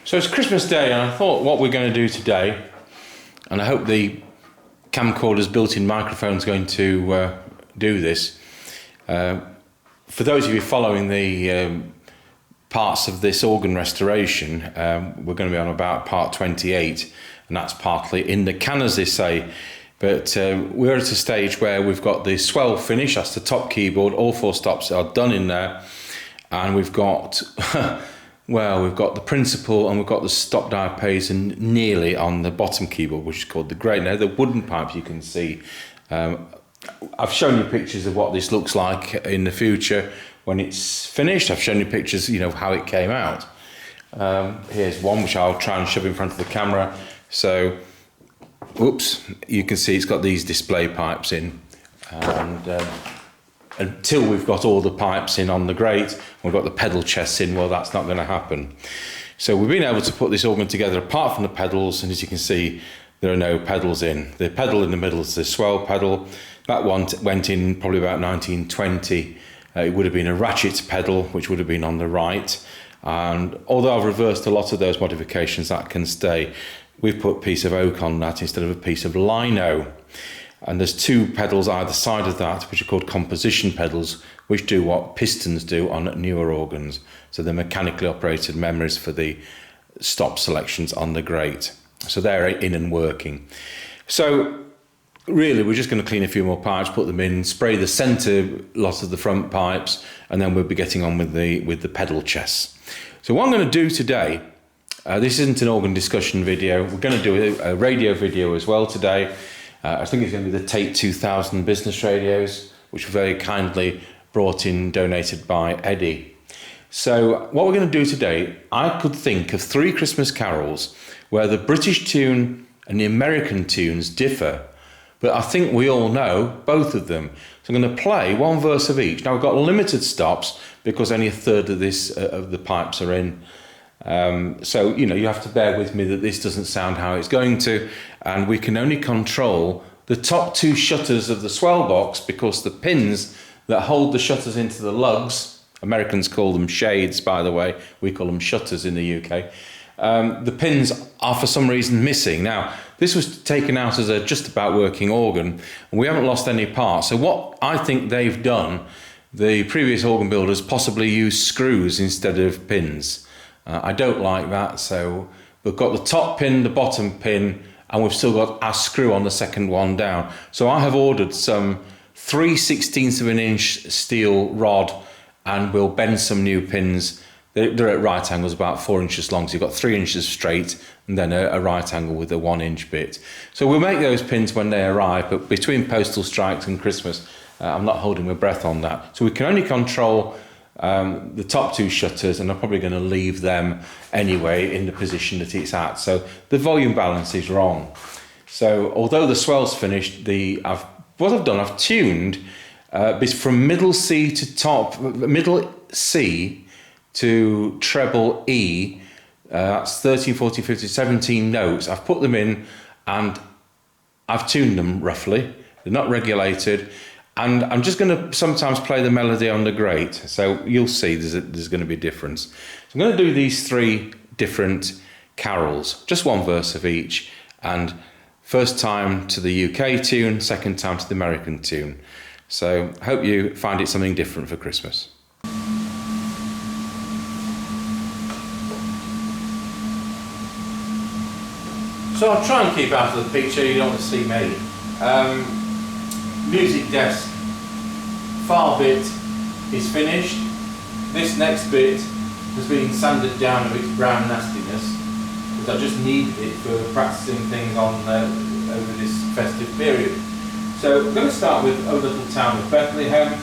So it's Christmas Day, and I thought what we're going to do today, and I hope the camcorder's built-in microphone is going to do this. For those of you following the parts of this organ restoration, we're going to be on about part 28, and that's partly in the can, as they say. But we're at a stage where we've got the swell finish, that's the top keyboard, all 4 stops are done in there, and we've got well, we've got the principal and we've got the stop diapason nearly on the bottom keyboard, which is called the grey. Now the wooden pipes you can see, I've shown you pictures of what this looks like in the future when it's finished. I've shown you pictures, you know, of how it came out. Here's one which I'll try and shove in front of the camera. So, whoops, you can see it's got these display pipes in, and until we've got all the pipes in on the grate, we've got the pedal chests in, well, that's not going to happen. So we've been able to put this organ together apart from the pedals, and as you can see, there are no pedals in. The pedal in the middle is the swell pedal. That one went in probably about 1920. It would have been a ratchet pedal, which would have been on the right. And although I've reversed a lot of those modifications, that can stay. We've put a piece of oak on that instead of a piece of lino. And there's 2 pedals either side of that, which are called composition pedals, which do what pistons do on newer organs. So they're mechanically operated memories for the stop selections on the grate. So they're in and working. So really, we're just going to clean a few more pipes, put them in, spray the centre lot of the front pipes, and then we'll be getting on with the pedal chests. So what I'm going to do today, this isn't an organ discussion video. We're going to do a radio video as well today. I think it's going to be the Tate 2000 business radios, which were very kindly brought in, donated by Eddie. So what we're going to do today, I could think of 3 Christmas carols where the British tune and the American tunes differ, but I think we all know both of them. So I'm going to play 1 verse of each. Now we've got limited stops because only a third of the pipes are in. So, you know, you have to bear with me that this doesn't sound how it's going to, and we can only control the top 2 shutters of the swell box because the pins that hold the shutters into the lugs, Americans call them shades, by the way, we call them shutters in the UK, the pins are for some reason missing. Now, this was taken out as a just about working organ, and we haven't lost any parts. So what I think they've done, the previous organ builders possibly used screws instead of pins. I don't like that, so we've got the top pin, the bottom pin, and we've still got our screw on the second one down. So I have ordered some 3/16 of an inch steel rod, and we'll bend some new pins. They're at right angles, about 4 inches long, so you've got 3 inches straight, and then a right angle with a 1 inch bit. So we'll make those pins when they arrive, but between postal strikes and Christmas, I'm not holding my breath on that. So we can only control the top 2 shutters, and I'm probably going to leave them anyway in the position that it's at. So the volume balance is wrong. So although the swell's finished, what I've done, I've tuned from middle C to top, middle C to treble E. That's 13, 14, 15, 17 notes. I've put them in and I've tuned them roughly. They're not regulated. And I'm just going to sometimes play the melody on the grate. So you'll see there's going to be a difference. So I'm going to do these 3 different carols, just 1 verse of each. And first time to the UK tune, second time to the American tune. So I hope you find it something different for Christmas. So I'll try and keep out of the picture, you don't want to see me. Music desk, far bit is finished. This next bit has been sanded down of its brown nastiness because I just needed it for practicing things on over this festive period. So we're going to start with O Little Town of Bethlehem.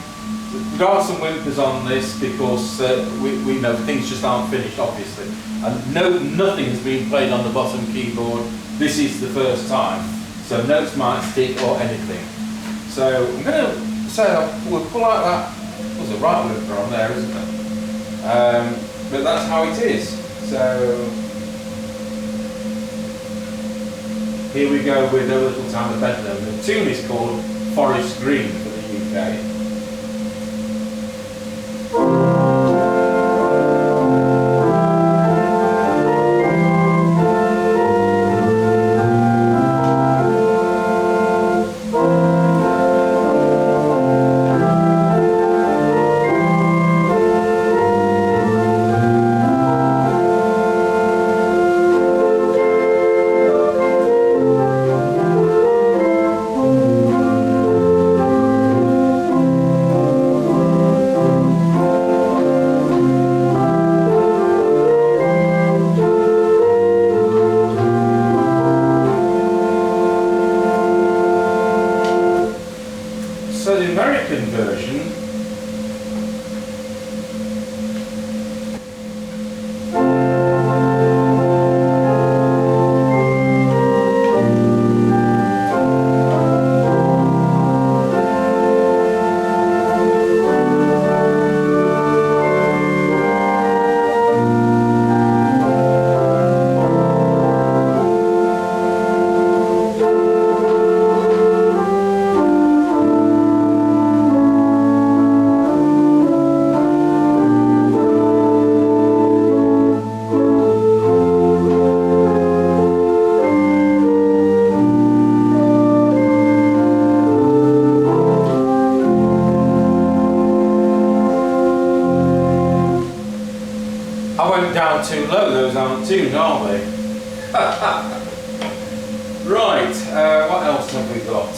There are some whimpers on this because we know things just aren't finished, obviously. And nothing has been played on the bottom keyboard. This is the first time, so notes might stick or anything. So I'm going to say we'll pull out that. There's a right whimper on there, isn't there? But that's how it is. So here we go with O Little Town of Bethlehem. The tune is called Forest Green for the UK. too low, those aren't tuned, are they? Right, what else have we got?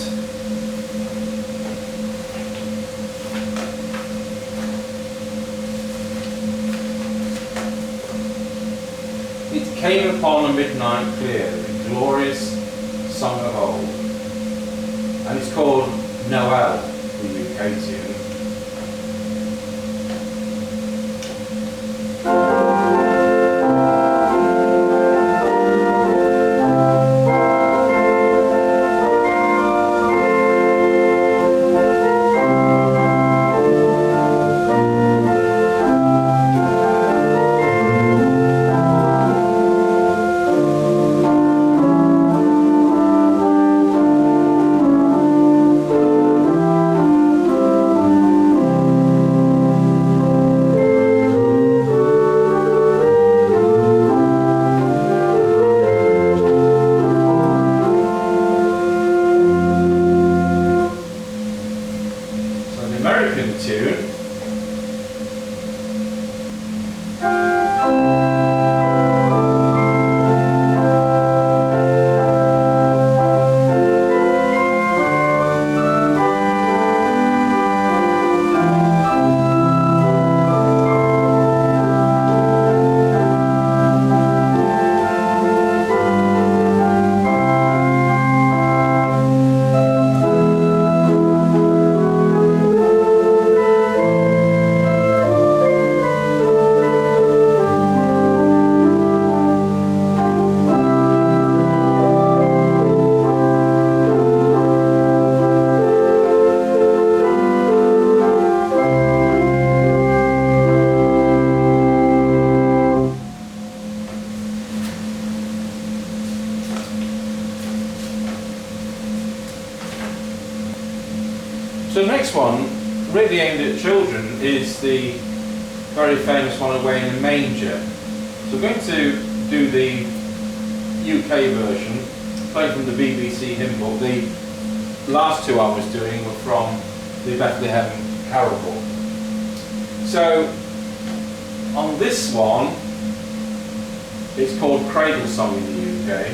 It came upon a midnight clear, the glorious song of old. And it's called Noel, the UK tune. So the next one, really aimed at children, is the very famous one, Away in the Manger. So we're going to do the UK version, played from the BBC hymn book. The last two I was doing were from the Bethlehem Carol book. So on this one, it's called Cradle Song in the UK.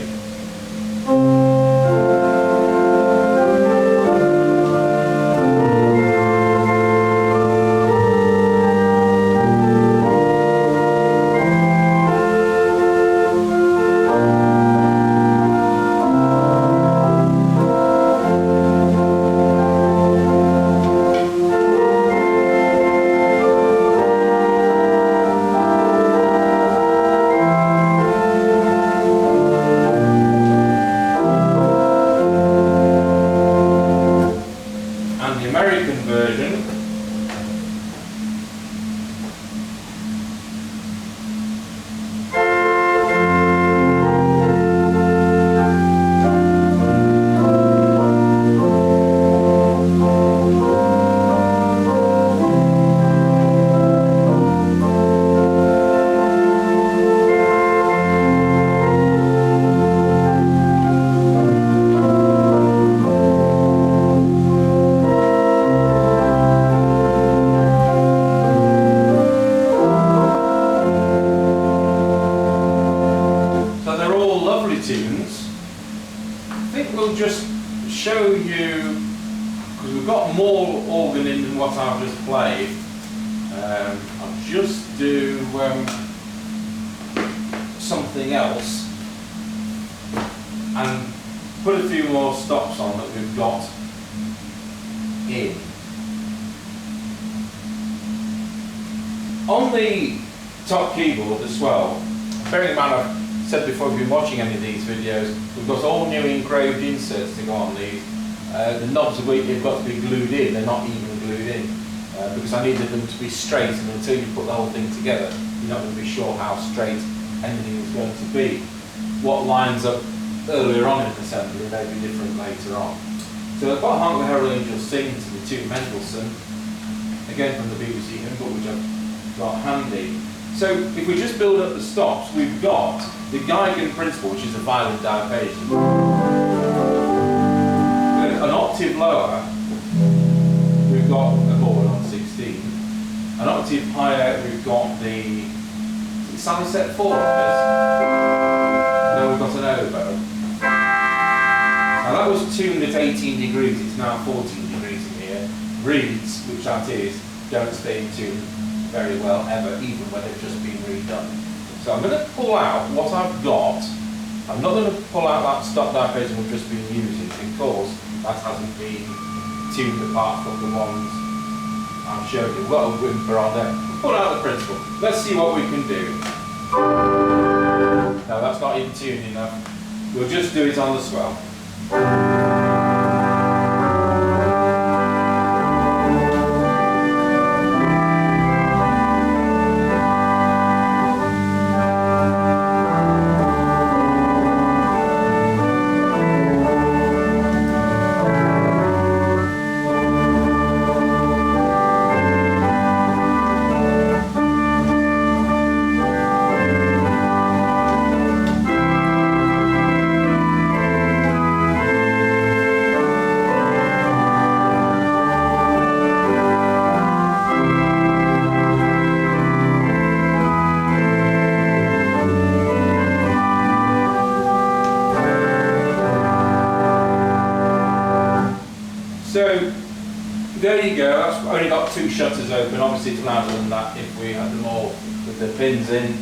Just show you, because we've got more organ in than what I've just played. I'll just do something else and put a few more stops on that we've got in. On the top keyboard as well, bearing in mind I've said before, if you've been watching any of these videos, we've got all new engraved inserts to go on these. The knobs have got to be glued in, they're not even glued in, because I needed them to be straight, and until you put the whole thing together, you're not going to be sure how straight anything is going to be. What lines up earlier on in the assembly may be different later on. So I've got Hark the Herald Angels Sing to the tune Mendelssohn, again from the BBC hymn book, which I've got handy. So if we just build up the stops, we've got the Geigen principle, which is a violin diapason. An octave lower, we've got a chord on 16. An octave higher, we've got the Sally set 4 on this. Now we've got an oboe. Now that was tuned at 18 degrees, it's now 14 degrees in here. Reeds, which that is, don't stay in tune very well ever, even when they've just been redone. So I'm going to pull out what I've got. I'm not going to pull out that stop diapason we've just been using because that hasn't been tuned apart from the ones I'm showing you. We've got a whimper on there. We'll pull out the principle. Let's see what we can do. No, that's not in tune enough. We'll just do it on the swell. So there you go, I've only got 2 shutters open, obviously it's louder than that if we had them all with the pins in.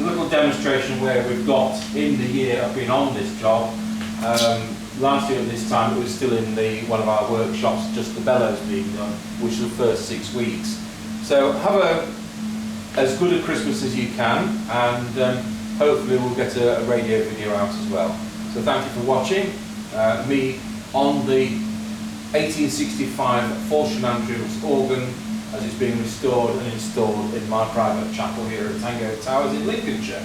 A little demonstration where we've got in the year I've been on this job. Last year at this time it was still in one of our workshops, just the bellows being done, which was the first 6 weeks. So have as good a Christmas as you can, and hopefully we'll get a radio video out as well. So thank you for watching. Me on the 1865 Forster Andrews organ as it's being restored and installed in my private chapel here at Tango Towers in Lincolnshire.